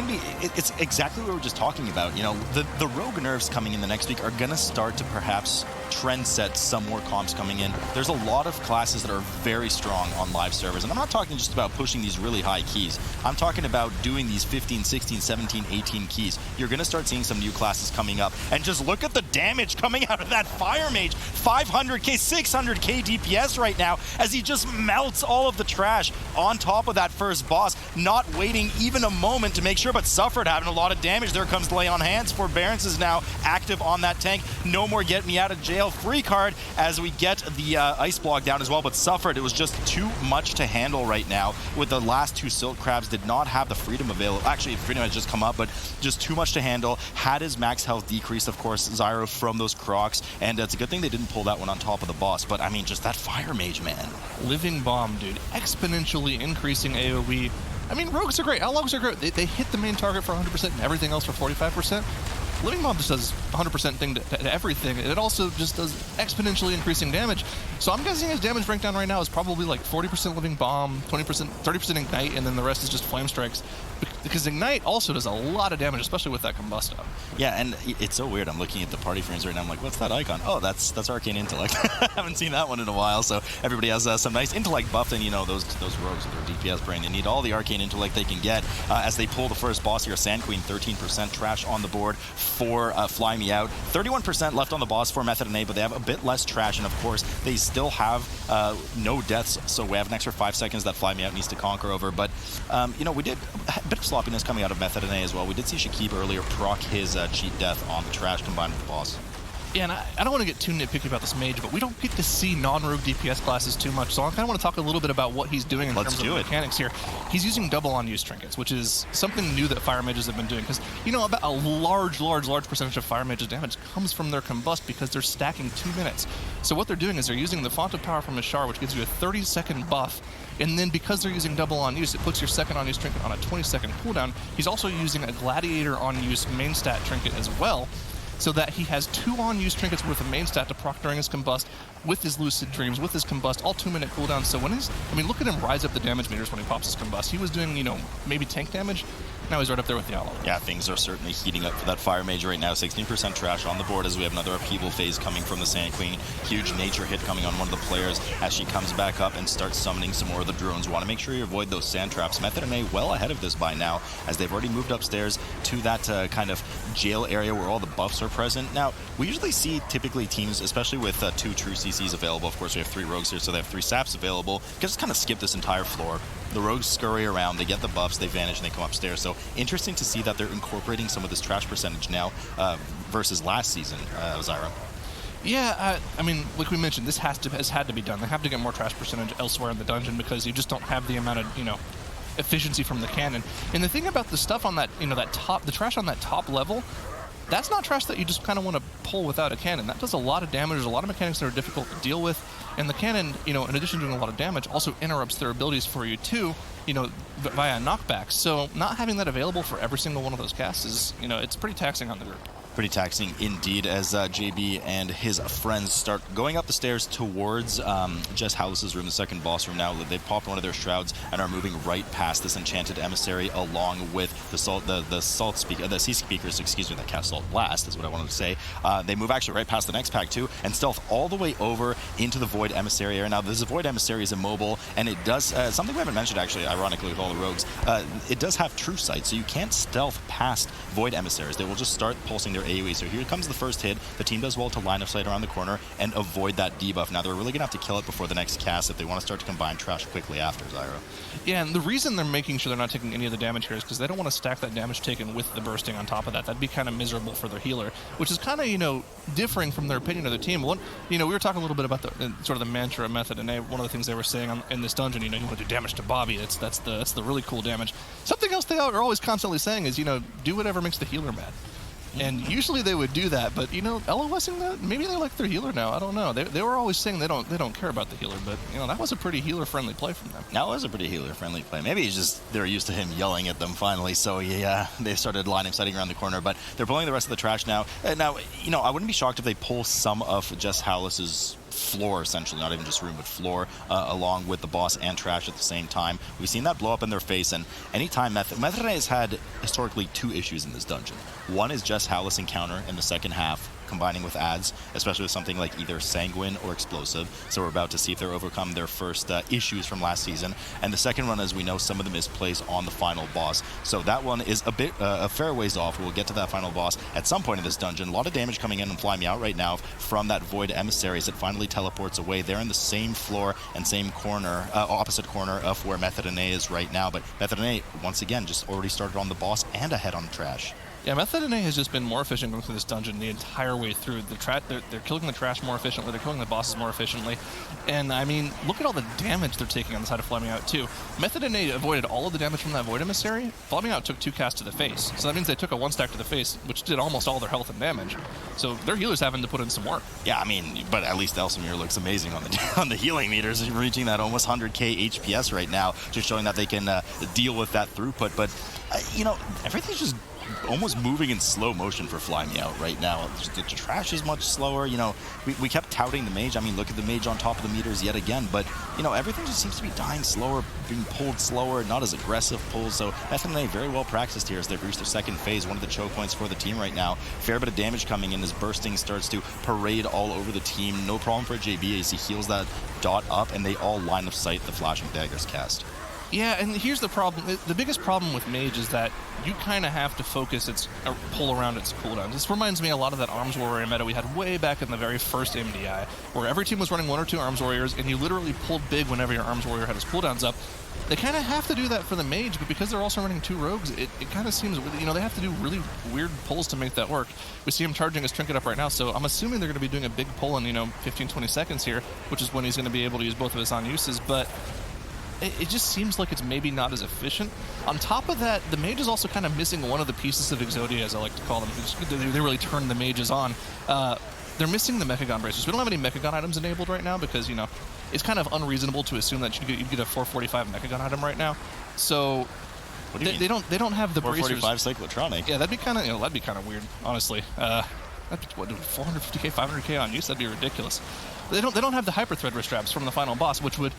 it's exactly what we were just talking about. The rogue nerfs coming in the next week are going to start to perhaps trend set some more comps coming in. There's a lot of classes that are very strong on live servers, and I'm not talking just about pushing these really high keys. I'm talking about doing these 15, 16, 17, 18 keys. You're going to start seeing some new classes coming up, and just look at the damage coming out of that Fire Mage. 500k, 600k DPS right now, as he just melts all of the trash on top of that first boss, not waiting even a moment to make sure, but Suffered having a lot of damage. There comes Lay on Hands. Forbearance is now active on that tank. No more get me out of jail free card as we get the ice block down as well, but Suffered, it was just too much to handle right now with the last 2 Silk Crabs. Did not have the freedom available. Actually, freedom has just come up, but just too much to handle. Had his max health decreased, of course, Zyro, from those Crocs, and it's a good thing they didn't pull that one on top of the boss, but just that Fire Mage, man. Living Bomb, dude. Exponentially increasing AoE. Rogues are great. Outlaws are great. They hit the main target for 100% and everything else for 45%. Living Bomb just does 100% thing to everything. It also just does exponentially increasing damage. So I'm guessing his damage breakdown right now is probably like 40% Living Bomb, 20%, 30% Ignite, and then the rest is just Flame Strikes. Because Ignite also does a lot of damage, especially with that Combust up. Yeah, and it's so weird. I'm looking at the party frames right now. I'm like, what's that icon? Oh, that's Arcane Intellect. I haven't seen that one in a while. So everybody has some nice Intellect buff, and those rogues with their DPS brain, they need all the Arcane Intellect they can get as they pull the first boss here. Sand Queen, 13% trash on the board for Fly Me Out. 31% left on the boss for Method NA, but they have a bit less trash, and of course, they still have no deaths, so we have an extra 5 seconds that Fly Me Out needs to conquer over. But, we did a bit of sloppiness coming out of Method NA as well. We did see Shakib earlier proc his cheat death on the trash combined with the boss. Yeah, and I don't want to get too nitpicky about this mage, but we don't get to see non-rogue DPS classes too much, so I kind of want to talk a little bit about what he's doing in terms of the mechanics here. He's using double on-use trinkets, which is something new that Fire Mages have been doing, because, about a large percentage of Fire Mages' damage comes from their Combust because they're stacking 2 minutes. So what they're doing is they're using the Font of Power from his Shard, which gives you a 30-second buff, and then because they're using double on-use, it puts your second on-use trinket on a 20-second cooldown. He's also using a Gladiator on-use main stat trinket as well, so that he has 2 on-use trinkets worth of main stat to proc during his Combust, with his Lucid Dreams, with his Combust, all 2-minute cooldowns. So when look at him rise up the damage meters when he pops his Combust. He was doing, maybe tank damage. Now he's right up there with the Outlaw. Yeah, things are certainly heating up for that Fire Mage right now. 16% trash on the board as we have another upheaval phase coming from the Sand Queen. Huge nature hit coming on one of the players as she comes back up and starts summoning some more of the drones. You want to make sure you avoid those sand traps. Method NA well ahead of this by now, as they've already moved upstairs to that kind of jail area where all the buffs are present. Now, we usually see typically teams, especially with 2 true CCs available. Of course, we have 3 rogues here, so they have 3 saps available. You can just kind of skip this entire floor. The rogues scurry around, they get the buffs, they vanish, and they come upstairs. So interesting to see that they're incorporating some of this trash percentage now versus last season, Zyra. Yeah, like we mentioned, this has had to be done. They have to get more trash percentage elsewhere in the dungeon because you just don't have the amount of, efficiency from the cannon. And the thing about the stuff on that, the trash on that top level, that's not trash that you just kind of want to pull without a cannon. That does a lot of damage. There's a lot of mechanics that are difficult to deal with. And the cannon, in addition to doing a lot of damage, also interrupts their abilities for you too, via knockbacks. So not having that available for every single one of those casts is, it's pretty taxing on the group. Pretty taxing indeed, as JB and his friends start going up the stairs towards Jess Howless's room, the second boss room now. They've popped one of their shrouds and are moving right past this enchanted emissary, along with the sea speakers, that cast Salt Blast, is what I wanted to say. They move actually right past the next pack too, and stealth all the way over into the Void Emissary area. Now, this Void Emissary is immobile, and it does something we haven't mentioned actually, ironically, with all the rogues. It does have True Sight, so you can't stealth past Void Emissaries. They will just start pulsing their AoE. So here comes the first hit. The team does well to line of sight around the corner and avoid that debuff. Now, they're really going to have to kill it before the next cast if they want to start to combine trash quickly after, Zyro. Yeah, and the reason they're making sure they're not taking any of the damage here is because they don't want to stack that damage taken with the bursting on top of that. That'd be kind of miserable for their healer, which is kind of, differing from their opinion of their team. One, we were talking a little bit about the sort of the mantra of Method, and one of the things they were saying in this dungeon, you want to do damage to Bobby. That's the really cool damage. Something else they are always constantly saying is, do whatever makes the healer mad. And usually they would do that, but LOSing that, maybe they like their healer now. I don't know. They were always saying they don't care about the healer, but that was a pretty healer-friendly play from them. That was a pretty healer-friendly play. Maybe it's just they're used to him yelling at them finally, so yeah, they started line of sighting around the corner. But they're pulling the rest of the trash now. Now, I wouldn't be shocked if they pull some of Jess Howless's floor, essentially, not even just room, but floor, along with the boss and trash at the same time. We've seen that blow up in their face, and anytime Method has had historically two issues in this dungeon. One is Jess Howless encounter in the second half, combining with ads, especially with something like either Sanguine or Explosive. So we're about to see if they're overcome their first issues from last season. And the second one, as we know, some of the misplays on the final boss. So that one is a fair ways off. We'll get to that final boss at some point in this dungeon. A lot of damage coming in and Fly Me Out right now from that Void Emissary as it finally teleports away. They're in the same floor and same corner, opposite corner of where Method and A is right now. But Method and A, once again, just already started on the boss and ahead on the trash. Yeah, Method and A has just been more efficient going through this dungeon the entire way through. They're killing the trash more efficiently. They're killing the bosses more efficiently. And, I mean, look at all the damage they're taking on the side of Fly Me Out, too. Method and A avoided all of the damage from that Void Emissary. Fly Me Out took 2 casts to the face. So that means they took a 1-stack to the face, which did almost all their health and damage. So their healer's having to put in some work. Yeah, I mean, but at least Elsamir looks amazing on the healing meters, reaching that almost 100k HPS right now, just showing that they can deal with that throughput. But, everything's just almost moving in slow motion for Fly Me Out right now. The trash is much slower. We kept touting the mage. I mean, look at the mage on top of the meters yet again. But, everything just seems to be dying slower, being pulled slower, not as aggressive pulls. So FNA very well practiced here as they've reached their second phase, one of the choke points for the team right now. Fair bit of damage coming in as bursting starts to parade all over the team. No problem for JB as he heals that dot up, and they all line of sight the flashing daggers cast. Yeah, and here's the problem. The biggest problem with Mage is that you kind of have to focus pull around its cooldowns. This reminds me a lot of that Arms Warrior meta we had way back in the very first MDI, where every team was running 1 or 2 Arms Warriors, and you literally pulled big whenever your Arms Warrior had his cooldowns up. They kind of have to do that for the Mage, but because they're also running 2 Rogues, it kind of seems, they have to do really weird pulls to make that work. We see him charging his Trinket up right now, so I'm assuming they're going to be doing a big pull in, 15-20 seconds here, which is when he's going to be able to use both of his on-uses, but it just seems like it's maybe not as efficient. On top of that, the mage is also kind of missing one of the pieces of Exodia, as I like to call them. They really turn the mages on. They're missing the Mechagon bracers. We don't have any Mechagon items enabled right now because, it's kind of unreasonable to assume that you'd get a 445 Mechagon item right now. So they don't have the 445 bracers. 445 Cyclotronic. Yeah, that'd be kind of weird, honestly. That'd be, 450k, 500k on use? That'd be ridiculous. They don't have the Hyper Thread Restraps from the final boss, which would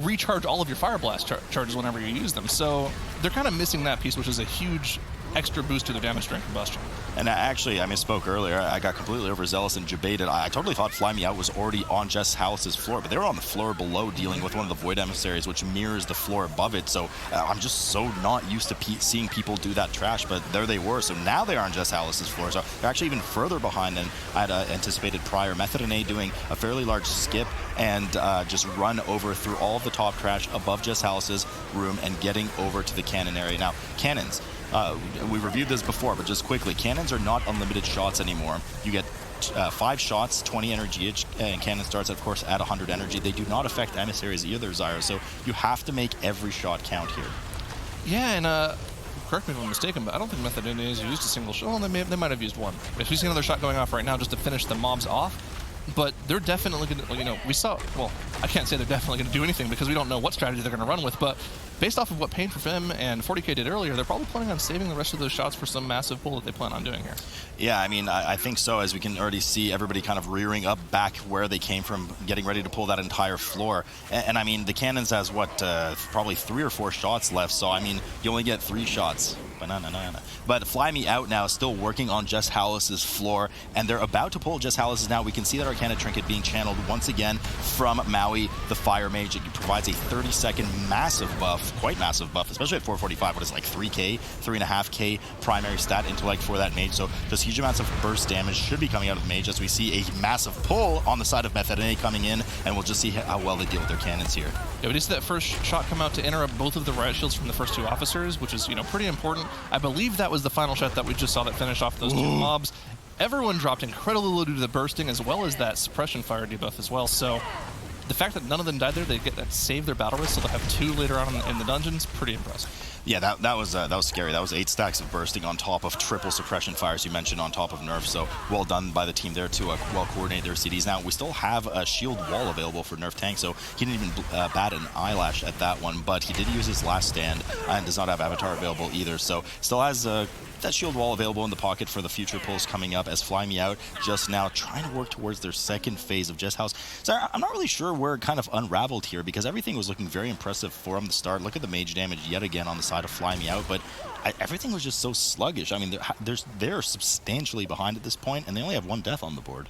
recharge all of your Fire Blast charges whenever you use them. So they're kind of missing that piece, which is a huge extra boost to their damage during combustion. And actually, I misspoke earlier. I got completely overzealous and debated. I totally thought Fly Me Out was already on Jess Howless's floor, but they were on the floor below dealing with one of the Void Emissaries, which mirrors the floor above it. So I'm just so not used to seeing people do that trash, but there they were. So now they are on Jess Howless's floor. So they're actually even further behind than I had anticipated prior. Method and A doing a fairly large skip and just run over through all of the top trash above Jess Howless's room and getting over to the cannon area. Now, cannons. We reviewed this before, but just quickly, cannons are not unlimited shots anymore. You get 5 shots, 20 energy each, and cannon starts, of course, at 100 energy. They do not affect emissaries either, Zyro, so you have to make every shot count here. Yeah, and correct me if I'm mistaken, but I don't think Method NA has used a single shot. Well, they might have used one. If we see another shot going off right now just to finish the mobs off, but they're definitely going to, you know, we saw, well, I can't say they're definitely going to do anything because we don't know what strategy they're going to run with, but based off of what Pain for Fim and 40K did earlier, they're probably planning on saving the rest of those shots for some massive pull that they plan on doing here. Yeah, I mean, I think so, as we can already see everybody kind of rearing up back where they came from, getting ready to pull that entire floor. And I mean, the Cannons has, what, probably 3 or 4 shots left, so I mean, you only get 3 shots. But Fly Me Out now still working on Jess Hallis's floor, and they're about to pull Jess Hallis's now. We can see that Arcana Trinket being channeled once again from Maui, the Fire Mage. It provides a 30-second massive buff, quite massive buff, especially at 445, what is it, like 3K, 3.5K primary stat intellect for that Mage. So those huge amounts of burst damage should be coming out of the Mage as we see a massive pull on the side of Method NA coming in, and we'll just see how well they deal with their cannons here. Yeah, we did see that first shot come out to interrupt both of the riot shields from the first 2 officers, which is, you know, pretty important. I believe that was the final shot that we just saw that finished off those 2 mobs. Everyone dropped incredibly low due to the bursting as well as that suppression fire debuff as well. So the fact that none of them died there, they get that save their battle risk, so they'll have 2 later on in the dungeons. Pretty impressive. Yeah, that was scary. That was 8 stacks of bursting on top of triple suppression fires you mentioned on top of nerf. So well done by the team there to well coordinate their CDs. Now we still have a shield wall available for nerf tank, so he didn't even bat an eyelash at that one. But he did use his last stand and does not have avatar available either. So still has that shield wall available in the pocket for the future pulls coming up as Fly Me Out just now trying to work towards their second phase of Jess House. So I'm not really sure where it kind of unraveled here because everything was looking very impressive from the start. Look at the mage damage yet again on the side of Fly Me Out, but everything was just so sluggish. I mean, they're substantially behind at this point, and they only have 1 death on the board.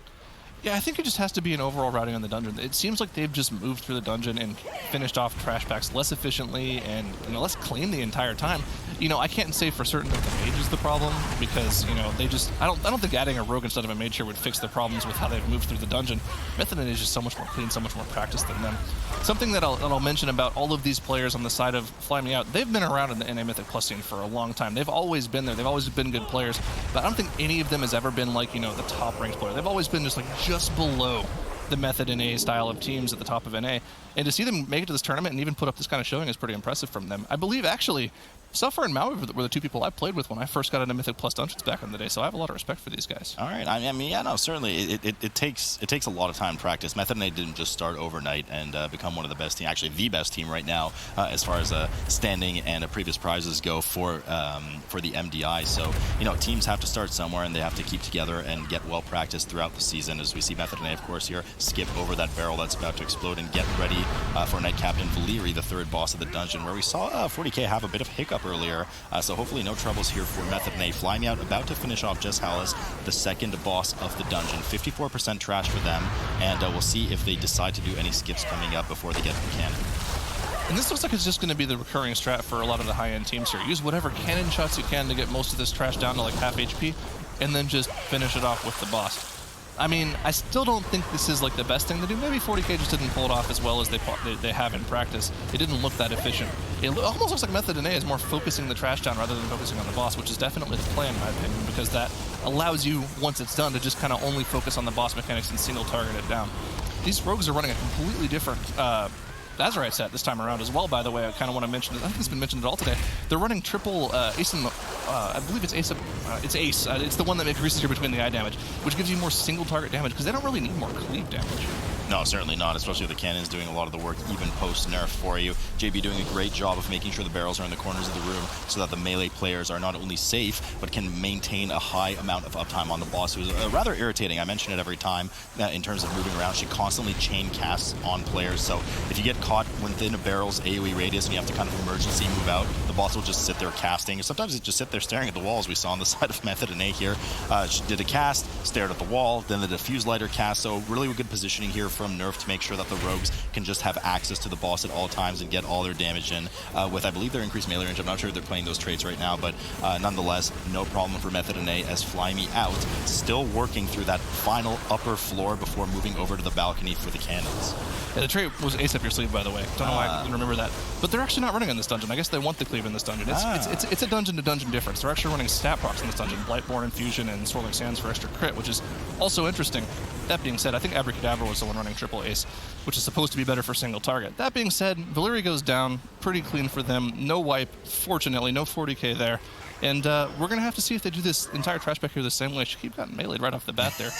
Yeah, I think it just has to be an overall routing on the dungeon. It seems like they've just moved through the dungeon and finished off trash packs less efficiently and, you know, less clean the entire time. You know, I can't say for certain that the mage is the problem because, you know, they just I don't think adding a rogue instead of a mage here would fix the problems with how they've moved through the dungeon. Method is just so much more clean, so much more practiced than them. Something that I'll mention about all of these players on the side of Fly Me Out, they've been around in the NA Mythic Plus scene for a long time. They've always been there. They've always been good players, but I don't think any of them has ever been like, you know, the top ranked player. They've always been just like just below the Method NA style of teams at the top of NA. And to see them make it to this tournament and even put up this kind of showing is pretty impressive from them. I believe, actually, Suffer and Maui were the 2 people I played with when I first got into Mythic Plus Dungeons back in the day, so I have a lot of respect for these guys. All right. I mean, yeah, no, certainly. It takes a lot of time to practice. Method NA didn't just start overnight and become one of the best teams, actually the best team right now as far as standing and previous prizes go for the MDI. So, you know, teams have to start somewhere and they have to keep together and get well practiced throughout the season. As we see Method NA, of course, here skip over that barrel that's about to explode and get ready for Knight Captain Valeri, the 3rd boss of the dungeon, where we saw 40K have a bit of hiccup earlier. So hopefully no troubles here for Method NA. Fly Me Out about to finish off Jess Hallis, the 2nd boss of the dungeon. 54% trash for them, and we'll see if they decide to do any skips coming up before they get to the cannon. And this looks like it's just going to be the recurring strat for a lot of the high-end teams here. Use whatever cannon shots you can to get most of this trash down to like half HP, and then just finish it off with the boss. I mean, I still don't think this is like the best thing to do. Maybe 40K just didn't pull it off as well as they have in practice. It didn't look that efficient. It almost looks like Method NA is more focusing the trash down rather than focusing on the boss, which is definitely the play in my opinion, because that allows you, once it's done, to just kind of only focus on the boss mechanics and single target it down. These rogues are running a completely different Azerite set this time around as well, by the way. I kind of want to mention it. I think it's been mentioned at all today. They're running triple Ace and I believe it's Ace. It's Ace. It's the one that increases your between the eye damage, which gives you more single target damage because they don't really need more cleave damage. No, certainly not, especially with the cannons doing a lot of the work even post-nerf for you. JB doing a great job of making sure the barrels are in the corners of the room so that the melee players are not only safe, but can maintain a high amount of uptime on the boss, who's rather irritating. I mention it every time in terms of moving around. She constantly chain casts on players, so if you get caught within a barrel's AoE radius and you have to kind of emergency move out, the boss will just sit there casting. Sometimes it just sit there staring at the walls. We saw on the side of Method NA here. She did a cast, stared at the wall, then the diffuse lighter cast, so really good positioning here from nerf to make sure that the rogues can just have access to the boss at all times and get all their damage in with, I believe, their increased melee range. I'm not sure if they're playing those traits right now, but nonetheless, no problem for Method NA as Fly Me Out still working through that final upper floor before moving over to the balcony for the cannons. Yeah, the trait was ace up your sleeve, by the way. Don't know why I didn't remember that. But they're actually not running in this dungeon. I guess they want the cleave in this dungeon. It's a dungeon-to-dungeon difference. They're actually running stat procs in this dungeon. Blightborn, Infusion, and Swirling Sands for extra crit, which is Also interesting, that being said, I think Abracadabra was the one running triple ace, which is supposed to be better for single target. That being said, Valyria goes down, pretty clean for them, no wipe, fortunately, no 40k there. And we're going to have to see if they do this entire trash back here the same way. Sheep got meleeed right off the bat there.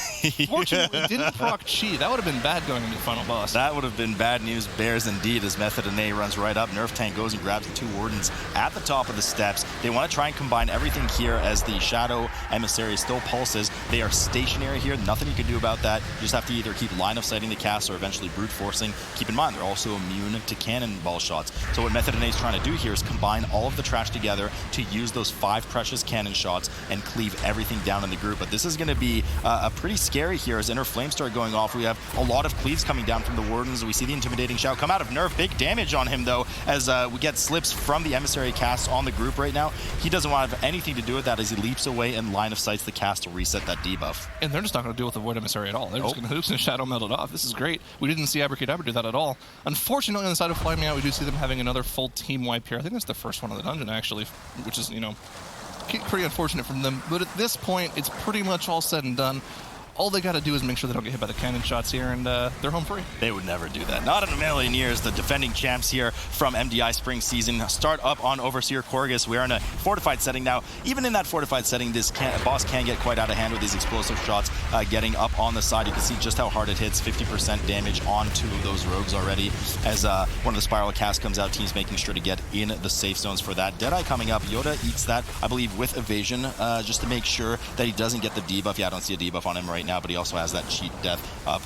Fortunately, didn't proc Chi. That would have been bad going into the final boss. That would have been bad news bears indeed, as Method and A runs right up. Nerf Tank goes and grabs the 2 Wardens at the top of the steps. They want to try and combine everything here as the Shadow Emissary still pulses. They are stationary here. Nothing you can do about that. You just have to either keep line of sighting the cast or eventually brute forcing. Keep in mind, they're also immune to cannonball shots. So what Method and A is trying to do here is combine all of the trash together to use those 5 precious cannon shots and cleave everything down in the group. But this is going to be a pretty scary here as Inner Flames start going off. We have a lot of cleaves coming down from the Wardens. We see the Intimidating Shout come out of Nerf. Big damage on him, though, as we get slips from the Emissary cast on the group right now. He doesn't want to have anything to do with that as he leaps away and line of sights the cast to reset that debuff. And they're just not going to deal with the Void Emissary at all. They're just going to hoops and Shadow Meld it off. This is great. We didn't see Abracadabra do that at all. Unfortunately, on the side of Fly Me Out, we do see them having another full team wipe here. I think that's the first one of the dungeon, actually, which is, you know, pretty unfortunate from them, but at this point, it's pretty much all said and done. All they got to do is make sure they don't get hit by the cannon shots here, and they're home free. They would never do that. Not in a million years. The defending champs here from MDI spring season start up on Overseer Korgus. We are in a fortified setting now. Even in that fortified setting, this boss can get quite out of hand with these explosive shots getting up on the side. You can see just how hard it hits. 50% damage on 2 of those rogues already. As one of the spiral casts comes out, teams making sure to get in the safe zones for that. Deadeye coming up. Yoda eats that, I believe, with evasion, just to make sure that he doesn't get the debuff. Yeah, I don't see a debuff on him right now, but he also has that cheat death.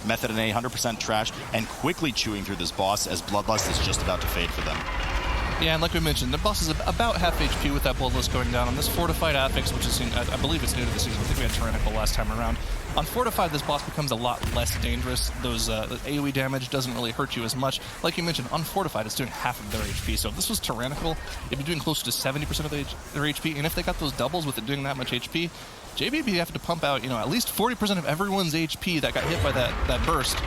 Method and A 100% trash and quickly chewing through this boss as Bloodlust is just about to fade for them. Yeah, and like we mentioned, the boss is about half HP with that Bloodlust going down on this Fortified Affix, which is, I believe it's new to the season. I think we had Tyrannical last time around. On Fortified, this boss becomes a lot less dangerous. Those AoE damage doesn't really hurt you as much. Like you mentioned, on Fortified, it's doing half of their HP. So if this was Tyrannical, it'd be doing closer to 70% of their HP. And if they got those doubles with it doing that much HP, JB would have to pump out, you know, at least 40% of everyone's HP that got hit by that burst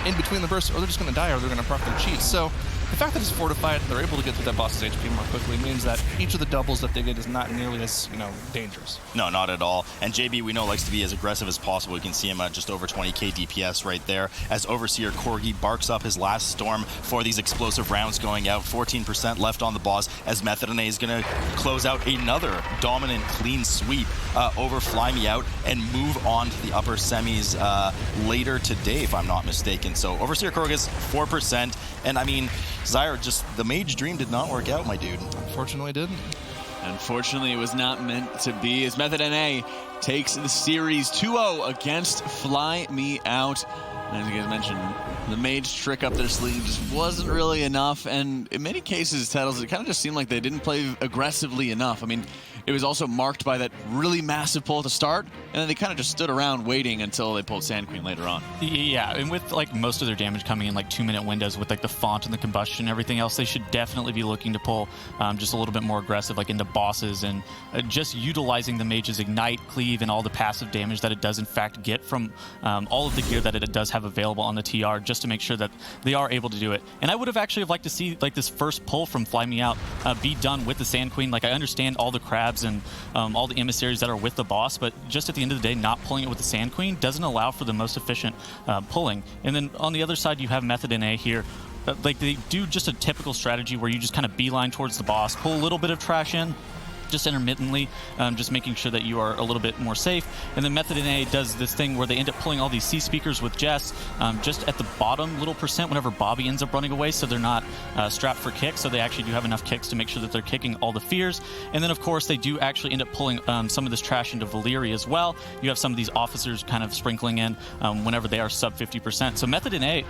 in between the bursts, or they're just going to die, or they're going to proc their cheats. So the fact that it's fortified, they're able to get through that boss's HP more quickly, means that each of the doubles that they get is not nearly as, you know, dangerous. No, not at all. And JB, we know, likes to be as aggressive as possible. You can see him at just over 20k DPS right there as Overseer Corgi barks up his last storm for these explosive rounds going out. 14% left on the boss as Method and A is going to close out another dominant clean sweep over Fly Me Out and move on to the upper semis later today, if I'm not mistaken. So Overseer Corgus, 4%. And I mean, Zyra, just the Mage Dream did not work out, my dude. Unfortunately, it didn't. Unfortunately, it was not meant to be, as Method NA takes the series 2-0 against Fly Me Out. As you guys mentioned, the Mage trick up their sleeve just wasn't really enough, and in many cases, Tattles, it kind of just seemed like they didn't play aggressively enough. I mean, it was also marked by that really massive pull at the start, and then they kind of just stood around waiting until they pulled Sand Queen later on. Yeah, and with like most of their damage coming in like 2-minute windows with like the font and the combustion and everything else, they should definitely be looking to pull just a little bit more aggressive, like into bosses, and just utilizing the Mage's Ignite, Cleave, and all the passive damage that it does in fact get from all of the gear that it does have available on the TR, just to make sure that they are able to do it. And I would have actually liked to see like this first pull from Fly Me Out be done with the Sand Queen. Like, I understand all the crabs and all the emissaries that are with the boss, but just at the end of the day, not pulling it with the Sand Queen doesn't allow for the most efficient pulling. And then on the other side, you have Method NA here. Like, they do just a typical strategy where you just kind of beeline towards the boss, pull a little bit of trash in, just intermittently, just making sure that you are a little bit more safe. And then Method NA does this thing where they end up pulling all these C speakers with Jess just at the bottom little percent whenever Bobby ends up running away, so they're not strapped for kicks, so they actually do have enough kicks to make sure that they're kicking all the fears. And then of course they do actually end up pulling some of this trash into Valyria as well. You have some of these officers kind of sprinkling in whenever they are sub 50%. So Method NA,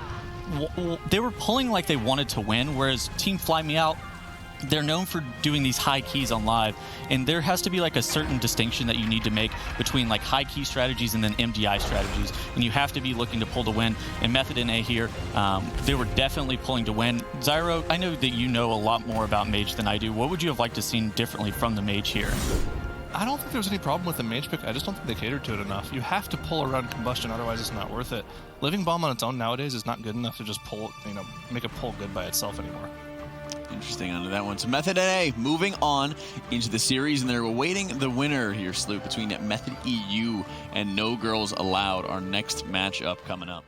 they were pulling like they wanted to win, whereas Team Fly Me Out, they're known for doing these high keys on live, and there has to be like a certain distinction that you need to make between like high key strategies and then MDI strategies, and you have to be looking to pull to win. And Method NA here, they were definitely pulling to win. Zyro, I know that you know a lot more about Mage than I do. What would you have liked to seen differently from the Mage here? I don't think there was any problem with the Mage pick. I just don't think they catered to it enough. You have to pull around combustion, otherwise it's not worth it. Living Bomb on its own nowadays is not good enough to just pull, you know, make a pull good by itself anymore. Interesting under that one. So Method NA moving on into the series, and they're awaiting the winner here, Sloop, between Method EU and No Girls Allowed, our next matchup coming up.